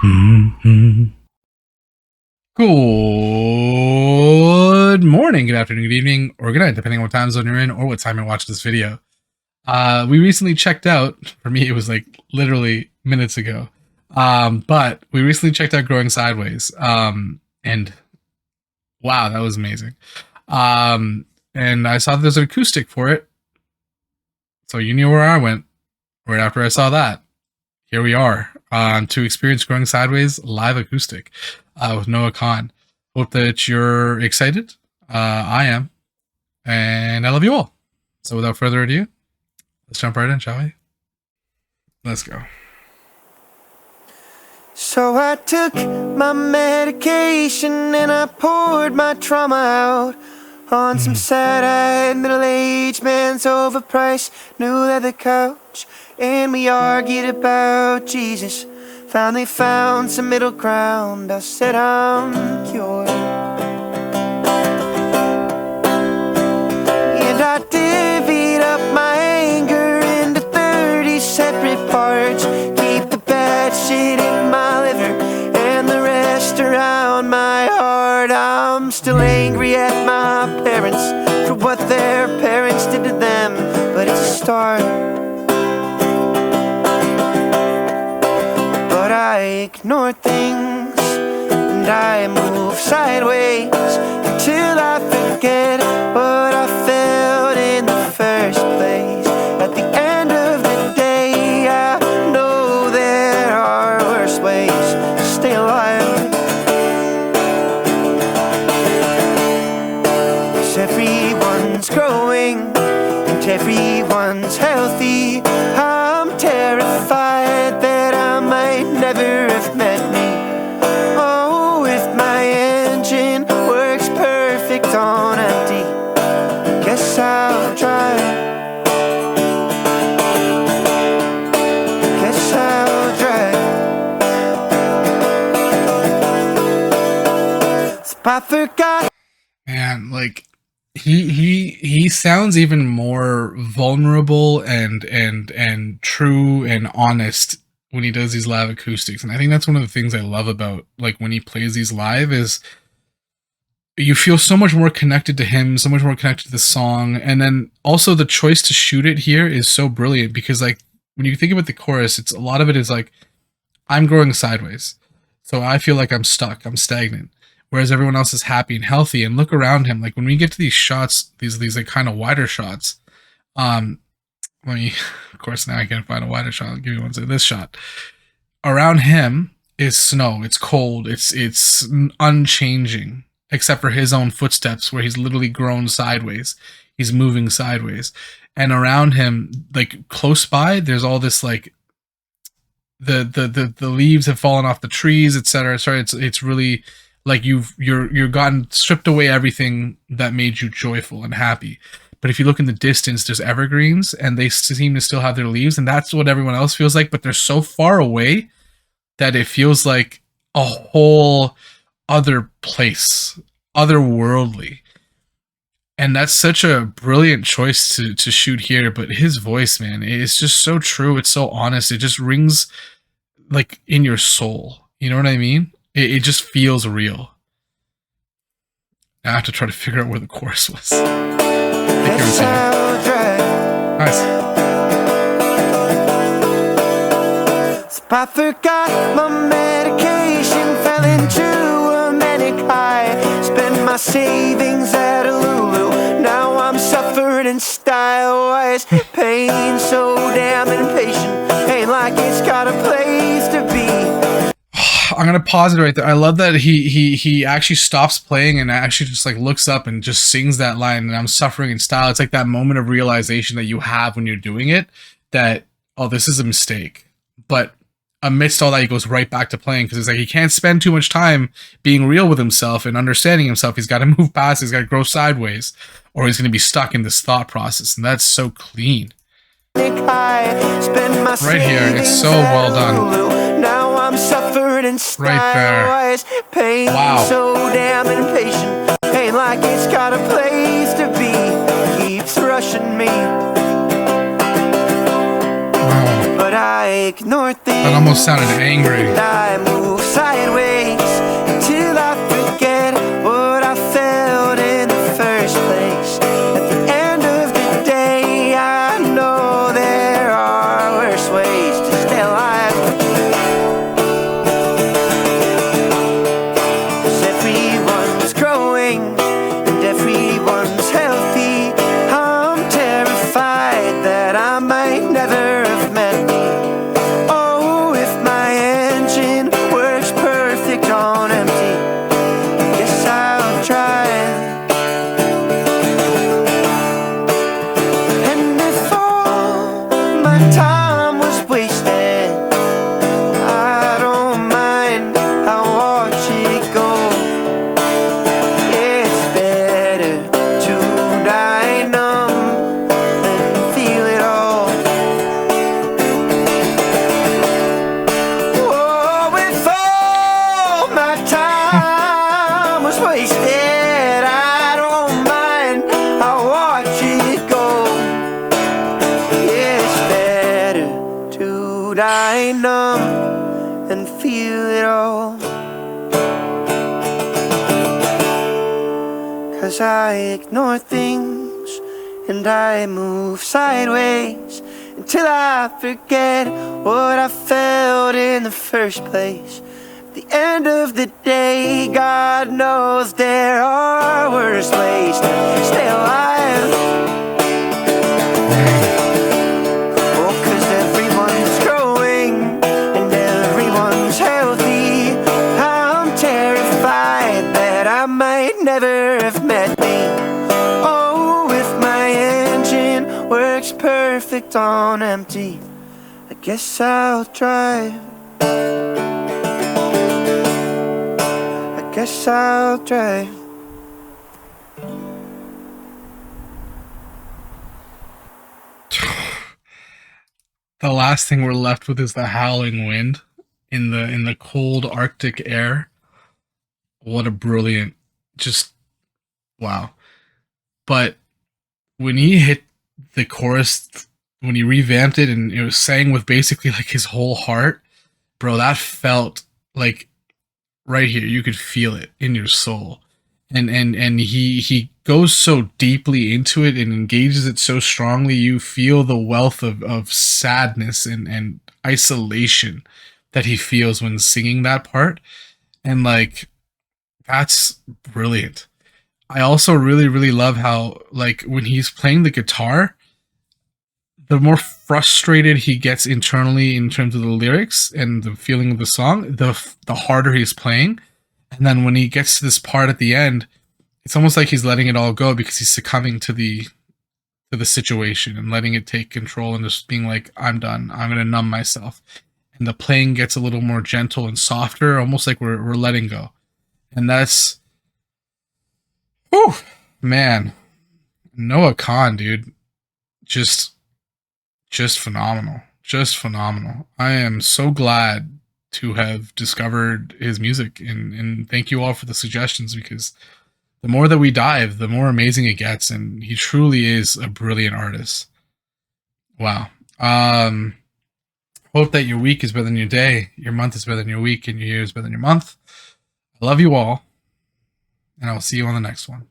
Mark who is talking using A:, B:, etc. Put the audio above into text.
A: Mm-hmm. Good morning, good afternoon, good evening, or good night, depending on what time zone you're in or what time you watch this video. We recently checked out, for me it was like literally minutes ago, but we recently checked out Growing Sideways, and wow, that was amazing. And I saw that there's an acoustic for it, so you knew where I went right after I saw that. Here we are to experience Growing Sideways live acoustic with Kahan. Hope that you're excited. I am, and I love you all. So without further ado, let's jump right in, shall we? Let's go.
B: So I took my medication and I poured my trauma out on some sad-eyed middle-aged man's overpriced new leather couch. And we argued about Jesus, finally found some middle ground. I said I'm cured, and I divvied up my anger into 30 separate parts. Keep the bad shit in my liver and the rest around my heart. I'm still angry at my parents for what their parents did to them, but it's a start. But I ignore things and I move sideways until I forget what I felt in the first place. At the end of the day, I know there are worse ways to stay alive. 'Cause everyone's growing and everyone's healthy. I'm terrified that I might never have met me. Oh, if my engine works perfect on empty, guess I'll try. Guess I'll try. So I forgot.
A: Man, like he sounds even more vulnerable and true and honest when he does these live acoustics. And I think that's one of the things I love about like when he plays these live is you feel so much more connected to him, so much more connected to the song. And then also the choice to shoot it here is so brilliant because like when you think about the chorus, it's a lot of it is like I'm growing sideways. So I feel like I'm stuck, I'm stagnant. Whereas everyone else is happy and healthy. And look around him. Like when we get to these shots, these like kind of wider shots. Let me, of course, now I can't find a wider shot. I'll give you one. So this shot around him is snow. It's cold. It's unchanging, except for his own footsteps, where he's literally grown sideways. He's moving sideways, and around him, like close by, there's all this like the leaves have fallen off the trees, etc. Sorry, it's really like you're gotten stripped away everything that made you joyful and happy. But if you look in the distance, there's evergreens and they seem to still have their leaves, and that's what everyone else feels like, but they're so far away that it feels like a whole other place, otherworldly. And that's such a brilliant choice to shoot here. But his voice, man, it's just so true. It's so honest. It just rings like in your soul. You know what I mean? It just feels real. I have to try to figure out where the chorus was. Nice.
B: I forgot my medication, fell into a manic high. Spent my savings at a Lulu. Now I'm suffering in style. Why is pain so damn impatient? Ain't like it's got a place to be.
A: I'm gonna pause it right there. I love that he actually stops playing and actually just like looks up and just sings that line. And I'm suffering in style. It's like that moment of realization that you have when you're doing it. That oh, this is a mistake. But amidst all that, he goes right back to playing because it's like he can't spend too much time being real with himself and understanding himself. He's got to move past. He's got to grow sideways, or he's gonna be stuck in this thought process. And that's so clean. Right here, it's so well done.
B: Now I'm suffering in style.
A: Right there.
B: Pain
A: wow.
B: So damn impatient. Ain't like it's got a place to be. Keeps rushing me. But but I ignore things.
A: That almost sounded angry.
B: And I move sideways until I forget what I felt in the first place. At the end of the day, I know there are worse ways to stay alive. 'Cause everyone's growing and everyone's healthy. I'm terrified that I might never have met me. Oh, if my engine works perfect on empty, I guess I'll try. And if all my time was wasted, I don't mind, I'll watch it go. It's better to die numb than feel it all. Oh, if all my time was wasted, I don't mind, I'll watch it go. It's better to die numb and feel it all. 'Cause I ignore things and I move sideways until I forget what I felt in the first place. At the end of the day, God knows there are worse ways to stay alive. Oh, 'cause everyone's growing and everyone's healthy. I'm terrified that I might never have met me. Oh, if my engine works perfect on empty, I guess I'll try. I guess I'll try.
A: The last thing we're left with is the howling wind in the cold Arctic air. What a brilliant, just wow. But when he hit the chorus, when he revamped it and it was sang with basically like his whole heart, bro, that felt like right here. You could feel it in your soul. And he goes so deeply into it and engages it so strongly. You feel the wealth of sadness and isolation that he feels when singing that part. And like that's brilliant. I also really, really love how, like, when he's playing the guitar, the more frustrated he gets internally in terms of the lyrics and the feeling of the song, the harder he's playing. And then when he gets to this part at the end, it's almost like he's letting it all go because he's succumbing to the situation and letting it take control and just being like, I'm done. I'm gonna numb myself. And the playing gets a little more gentle and softer, almost like we're letting go. And that's, whew, man, Noah Kahan, dude, just phenomenal, just phenomenal. I am so glad to have discovered his music, and thank you all for the suggestions, because the more that we dive, the more amazing it gets, and he truly is a brilliant artist. Wow. Hope that your week is better than your day, your month is better than your week, and your year is better than your month. I love you all, and I will see you on the next one.